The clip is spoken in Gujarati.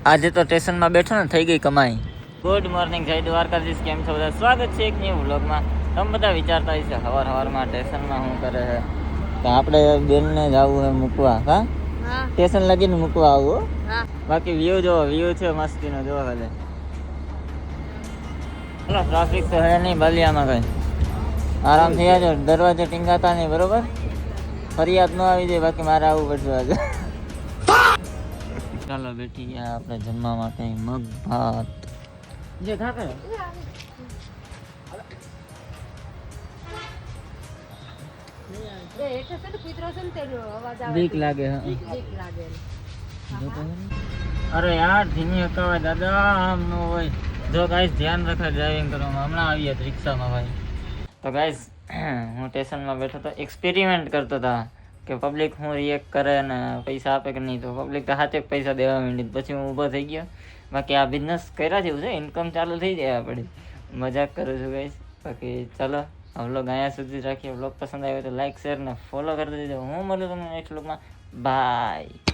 આજે તો સ્ટેશનમાં બેઠો ને થઈ ગઈ કમાઈ. ગુડ મોર્નિંગ, જય દ્વારકાધીશ. કેમ છો બધા? સ્વાગત છે એક ન્યૂ વ્લોગમાં. તમે બધા વિચારતા હશે સવારમાં સ્ટેશનમાં શું કરે છે, તો આપણે બેનને જવું છે મૂકવા. હા, સ્ટેશન લગીને મૂકવા આવું. બાકી વ્યૂ જો વ્યૂ છે મસ્તીનો, જો હાલે. ચલો, ટ્રાફિક તો હે નહીં બાલિયામાં કઈ. આરામ થઈ જાજો, દરવાજે ટીંગાતા નહીં, બરોબર? ફરિયાદ ન આવી જાય, બાકી મારે આવવું પડશે આજે. ચાલો બેઠી ગયા આપણે જમવા માટે. મગ ભાત જે ખાતે બીક લાગે. અરે યાર ધીમી હકાવાય દાદા, આમ ન હોય. જો ગાઈસ ધ્યાન રાખે ડ્રાઇવિંગ કરવામાં. હમણાં આવીએ રિક્ષામાં ભાઈ. તો ગાઈસ હું સ્ટેશનમાં બેઠો તો એક્સપેરિમેન્ટ કરતો હતા કે પબ્લિક હું રિએક્ટ કરે ને પૈસા આપે કે નહીં. તો પબ્લિક તો હાથે પૈસા દેવા માંડી. પછી હું ઊભો થઈ ગયો. બાકી આ બિઝનેસ કર્યા જેવું છે, ઇન્કમ ચાલુ થઈ જાય આપણે. મજાક કરું છું ગાઈસ. બાકી ચાલો આ વ્લોગ અહીંયા સુધી રાખીએ. વ્લોગ પસંદ આવ્યો તો લાઈક શેર ને ફોલો કરી દેજો. હું મળું તમને નેક્સ્ટ વ્લોગમાં. બાય.